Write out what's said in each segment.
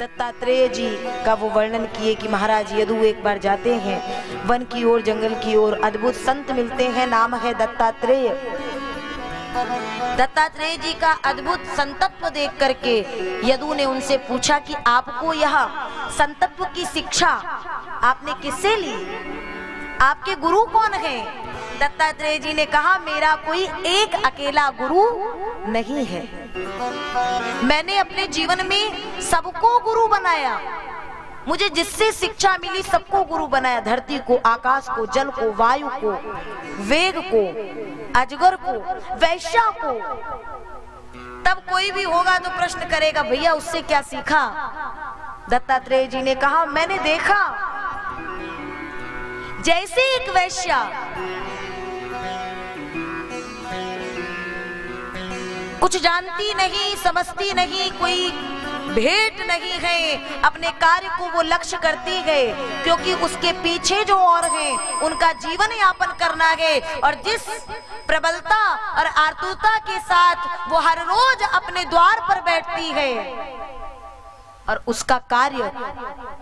दत्तात्रेय जी का वो वर्णन किए कि महाराज यदु एक बार जाते हैं वन की ओर, जंगल की ओर, अद्भुत संत मिलते हैं, नाम है दत्तात्रेय। दत्तात्रेय जी का अद्भुत संतत्व देख करके यदु ने उनसे पूछा कि आपको यह संतत्व की शिक्षा आपने किससे ली, आपके गुरु कौन है? दत्तात्रेय जी ने कहा, मेरा कोई एक अकेला गुरु नहीं है, मैंने अपने जीवन में सबको गुरु बनाया। मुझे जिससे शिक्षा मिली सबको गुरु बनाया, धरती को, आकाश को, जल को, वायु को, वेग को, अजगर को, वैश्या को। तब कोई भी होगा तो प्रश्न करेगा, भैया उससे क्या सीखा? दत्तात्रेय जी ने कहा, मैंने देखा जैसे एक वैश्या कुछ जानती नहीं, समझती नहीं, कोई भेंट नहीं है, अपने कार्य को वो लक्ष्य करती है, क्योंकि उसके पीछे जो और हैं उनका जीवन यापन करना है, और जिस प्रबलता और आतुरता के साथ वो हर रोज अपने द्वार पर बैठती है और उसका कार्य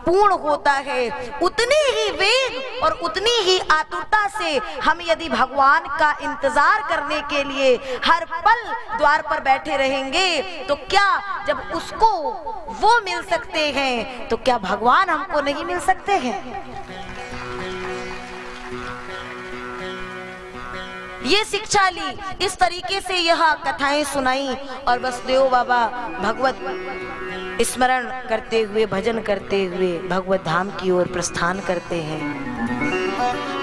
पूर्ण होता है, उतनी ही वेग और उतनी ही आतुरता से हम यदि भगवान का इंतजार करने के लिए हर पल द्वार पर बैठे रहेंगे तो क्या, जब उसको वो मिल सकते हैं तो क्या भगवान हमको नहीं मिल सकते हैं? ये शिक्षा ली, इस तरीके से यह कथाएं सुनाई और वसुदेव बाबा भगवत स्मरण करते हुए, भजन करते हुए भगवत धाम की ओर प्रस्थान करते हैं।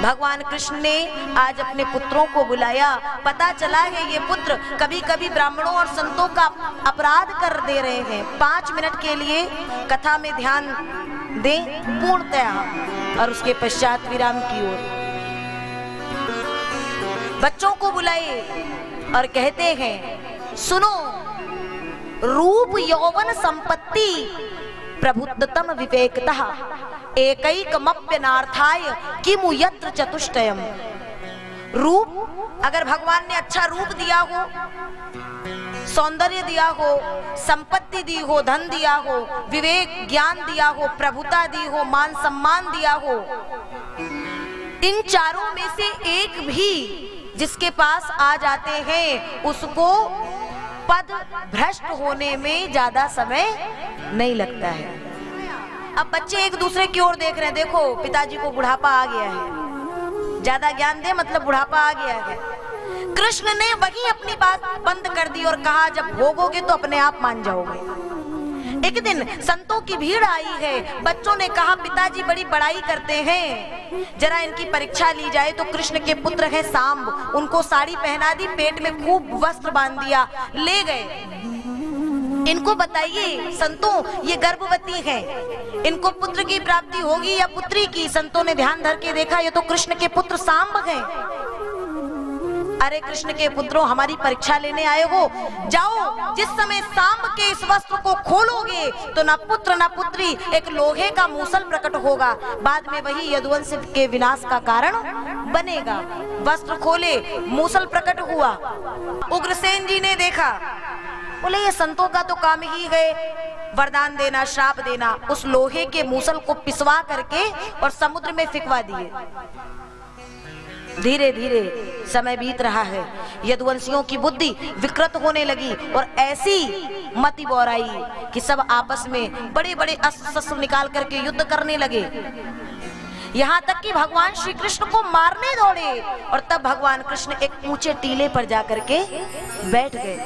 भगवान कृष्ण ने आज अपने पुत्रों को बुलाया। पता चला है ये पुत्र कभी कभी ब्राह्मणों और संतों का अपराध कर दे रहे हैं। 5 मिनट के लिए कथा में ध्यान दें पूर्णतया और उसके पश्चात विराम की ओर। बच्चों को बुलाए और कहते हैं, सुनो, रूप यौवन संपत्ति प्रभुत्तम विवेकतः एकैकमप्यनार्थाय किमु यत्र चतुष्टयम्। रूप, अगर भगवान ने अच्छा रूप दिया हो, सौंदर्य दिया हो, संपत्ति दी हो, धन दिया हो, विवेक ज्ञान दिया हो, प्रभुता दी हो, मान सम्मान दिया हो, इन चारों में से एक भी जिसके पास आ जाते हैं उसको पद भ्रष्ट होने में ज्यादा समय नहीं लगता है। अब बच्चे एक दूसरे की ओर देख रहे हैं, देखो पिताजी को बुढ़ापा आ गया है, ज्यादा ज्ञान दे मतलब बुढ़ापा आ गया है। कृष्ण ने वही अपनी बात बंद कर दी और कहा, जब भोगोगे तो अपने आप मान जाओगे। एक दिन संतों की भीड़ आई है, बच्चों ने कहा, पिताजी बड़ी बड़ाई करते हैं, जरा इनकी परीक्षा ली जाए। तो कृष्ण के पुत्र है सांब, उनको साड़ी पहना दी, पेट में खूब वस्त्र बांध दिया, ले गए। इनको बताइए संतों, ये गर्भवती है, इनको पुत्र की प्राप्ति होगी या पुत्री की? संतों ने ध्यान धर के देखा, ये तो कृष्ण के पुत्र सांब हैं। अरे कृष्ण के पुत्रों, हमारी परीक्षा लेने आए हो, जाओ, जिस समय सांब के इस वस्त्र को खोलोगे तो ना पुत्र ना पुत्री, एक लोहे का मूसल प्रकट होगा, बाद में वही यदुवंश के विनाश का कारण बनेगा। वस्त्र खोले, मूसल प्रकट हुआ। उग्रसेन जी ने देखा, बोले ये संतों का तो काम ही है वरदान देना, श्राप देना। उस लोहे के मूसल को पिसवा करके और समुद्र में फिकवा दिए। धीरे धीरे समय बीत रहा है, यदुवंशियों की बुद्धि विकृत होने लगी और ऐसी मति बोराई कि सब आपस में बड़े बड़े अस्त्र शस्त्र निकाल करके युद्ध करने लगे। यहाँ तक कि भगवान श्री कृष्ण को मारने दौड़े और तब भगवान कृष्ण एक ऊंचे टीले पर जाकर के बैठ गए।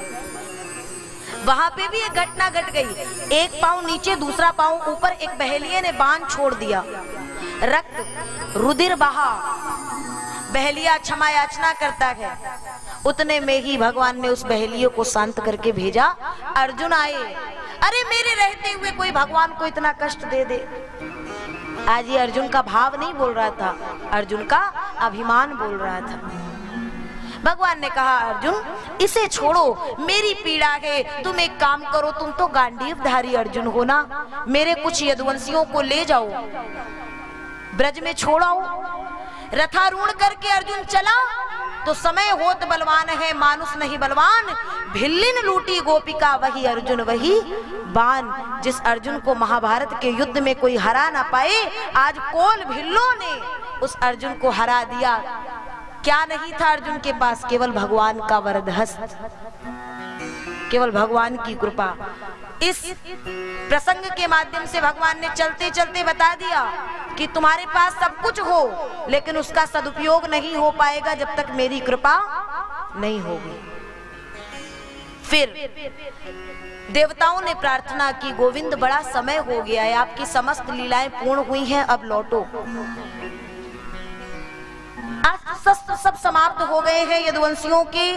वहां पे भी एक घटना घट गई। एक पांव नीचे, दूसरा पांव ऊपर, एक बहेलिये ने बाण छोड़ दिया, रक्त रुधिर बहा, बहेलिया क्षमा याचना करता है। उतने में ही भगवान ने उस बहेलिये को शांत करके भेजा। अर्जुन आए, अरे मेरे रहते हुए कोई भगवान को इतना कष्ट दे दे। आज ये अर्जुन का भाव नहीं बोल रहा था, अर्जुन का अभिमान बोल रहा था। भगवान ने कहा, अर्जुन इसे छोड़ो, मेरी पीड़ा है, तुम एक काम करो, तुम तो गांडीवधारी अर्जुन हो ना, मेरे कुछ यदुवंशियों को ले जाओ, ब्रज में छोड़ाओ। रथारूढ़ करके अर्जुन चला तो समय होत बलवान है, मानुष नहीं बलवान, भिल्लिन लूटी गोपिका वही अर्जुन वही बान। जिस अर्जुन को महाभारत के युद्ध में कोई हरा ना पाए, आज कोल भिल्लों ने उस अर्जुन को हरा दिया। क्या नहीं था अर्जुन के पास? केवल भगवान का वरदहस्त, केवल भगवान की कृपा। इस प्रसंग के माध्यम से भगवान ने चलते चलते बता दिया कि तुम्हारे पास सब कुछ हो, लेकिन उसका सदुपयोग नहीं हो पाएगा जब तक मेरी कृपा नहीं होगी। फिर देवताओं ने प्रार्थना की, गोविंद बड़ा समय हो गया है, आपकी समस्त लीलाएं पूर्ण हुई हैं, अब लौटो। शस्त्र सब समाप्त हो गए हैं यदुवंशियों के।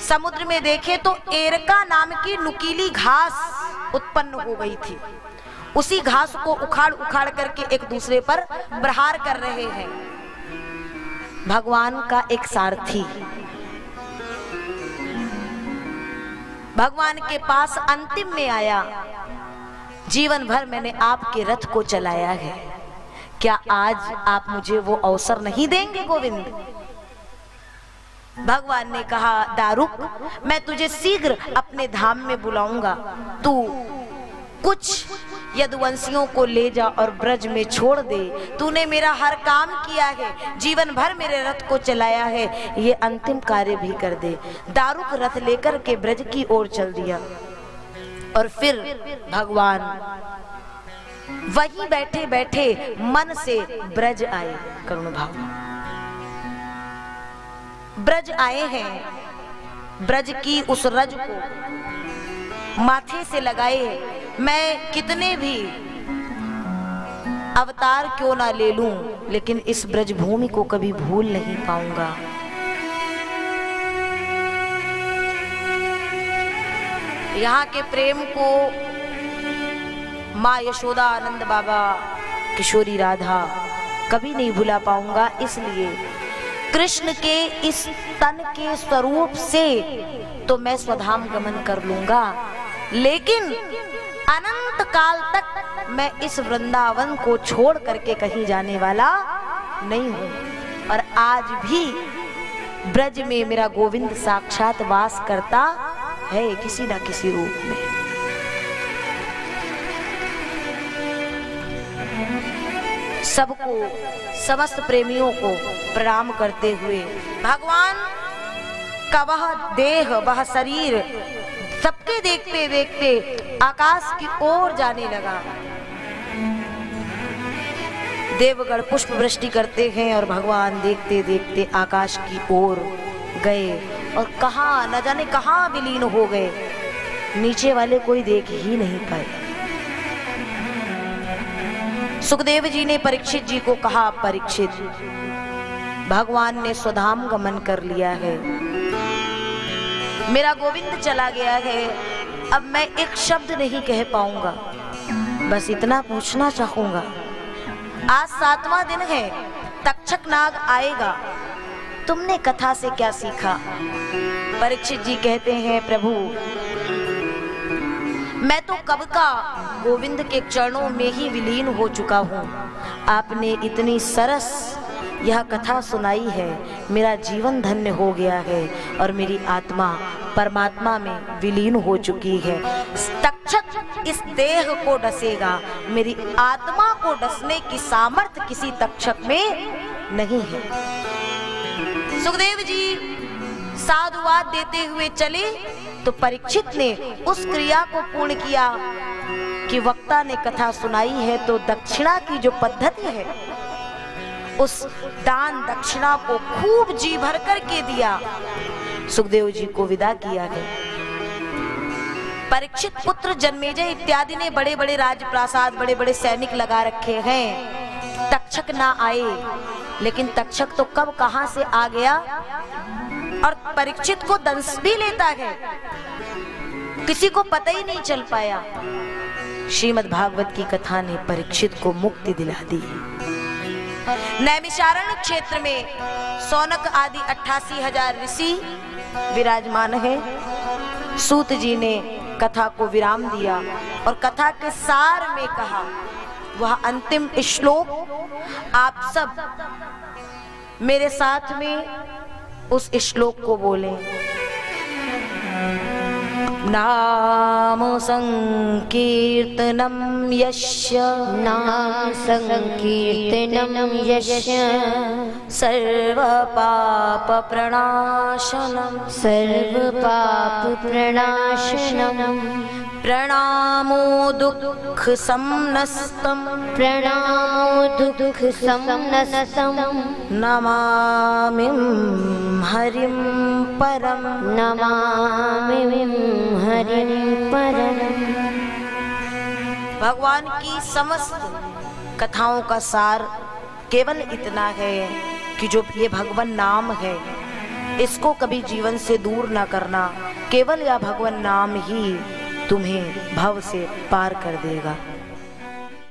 समुद्र में देखे तो एरका नाम की नुकीली घास उत्पन्न हो गई थी। उसी घास को उखाड़ उखाड़ करके एक दूसरे पर प्रहार कर रहे हैं। भगवान का एक सारथी भगवान के पास अंतिम में आया, जीवन भर मैंने आपके रथ को चलाया है, क्या आज आप मुझे वो अवसर नहीं देंगे गोविंद? भगवान ने कहा, दारुक, मैं तुझे शीघ्र अपने धाम में बुलाऊंगा, तू कुछ यदुवंशियों को ले जा और ब्रज में छोड़ दे। तूने मेरा हर काम किया है, जीवन भर मेरे रथ को चलाया है, ये अंतिम कार्य भी कर दे। दारुक रथ लेकर के ब्रज की ओर चल दिया और फिर भगवान वहीं बैठे बैठे मन से ब्रज आए। करुण भाव ब्रज आए हैं, ब्रज की उस रज को माथे से लगाए। मैं कितने भी अवतार क्यों ना ले लूं, लेकिन इस ब्रज भूमि को कभी भूल नहीं पाऊंगा। यहाँ के प्रेम को माँ यशोदा, आनंद बाबा, किशोरी राधा कभी नहीं भुला पाऊंगा। इसलिए कृष्ण के इस तन के स्वरूप से तो मैं स्वधाम गमन कर लूंगा, लेकिन अनंत काल तक मैं इस वृंदावन को छोड़ करके कहीं जाने वाला नहीं हूं। और आज भी ब्रज में मेरा गोविंद साक्षात वास करता है किसी न किसी रूप में। सबको, समस्त प्रेमियों को प्रणाम करते हुए भगवान का वह देह, वह शरीर सबके देखते देखते आकाश की ओर जाने लगा। देवगण पुष्प वृष्टि करते हैं और भगवान देखते देखते आकाश की ओर गए और कहां न जाने कहां विलीन हो गए, नीचे वाले कोई देख ही नहीं पाए। सुखदेव जी ने परीक्षित जी को कहा, परीक्षित, भगवान ने स्वधाम गमन कर लिया है, मेरा गोविंद चला गया है, अब मैं एक शब्द नहीं कह पाऊंगा, बस इतना पूछना चाहूंगा, आज 7वां दिन है, तक्षक नाग आएगा, तुमने कथा से क्या सीखा? परीक्षित जी कहते हैं, प्रभु मैं तो कब का गोविंद के चरणों में ही विलीन हो चुका हूँ, आपने इतनी सरस यह कथा सुनाई है, मेरा जीवन धन्य हो गया है और मेरी आत्मा परमात्मा में विलीन हो चुकी है। तक्षक इस देह को डसेगा, मेरी आत्मा को डसने की सामर्थ्य किसी तक्षक में नहीं है। सुखदेव जी साधुवाद देते हुए चले तो परीक्षित ने उस क्रिया को पूर्ण किया कि वक्ता ने कथा सुनाई है तो दक्षिणा की जो पद्धति है, उस दान दक्षिणा को खूब जी भर करके दिया। सुखदेव जी को विदा किया गया। परीक्षित पुत्र जन्मेजय इत्यादि ने बड़े बड़े राजप्रासाद, बड़े बड़े सैनिक लगा रखे हैं, तक्षक ना आए, लेकिन तक्षक तो कब कहां से आ गया और परीक्षित को दंश भी लेता है, किसी को पता ही नहीं चल पाया। श्रीमद् भागवत की कथा ने परीक्षित को मुक्ति दिला दी। नैमिषारण्य क्षेत्र में सौनक आदि 88,000 ऋषि विराजमान है। सूत जी ने कथा को विराम दिया और कथा के सार में कहा, वह अंतिम श्लोक आप सब मेरे साथ में उस श्लोक को बोलें। नाम संकीर्तनं यस्य नाम संकीर्तनं यस्य सर्वपापप्रणाशनं सर्वपापप्रणाशनं प्रणामो दुःखसंनस्तं प्रणामो दुःखसंनस्तं नमामि हरिं परम नमामि हरिं परम्। भगवान की समस्त कथाओं का सार केवल इतना है कि जो ये भगवान नाम है इसको कभी जीवन से दूर ना करना। केवल यह भगवान नाम ही तुम्हें भव से पार कर देगा।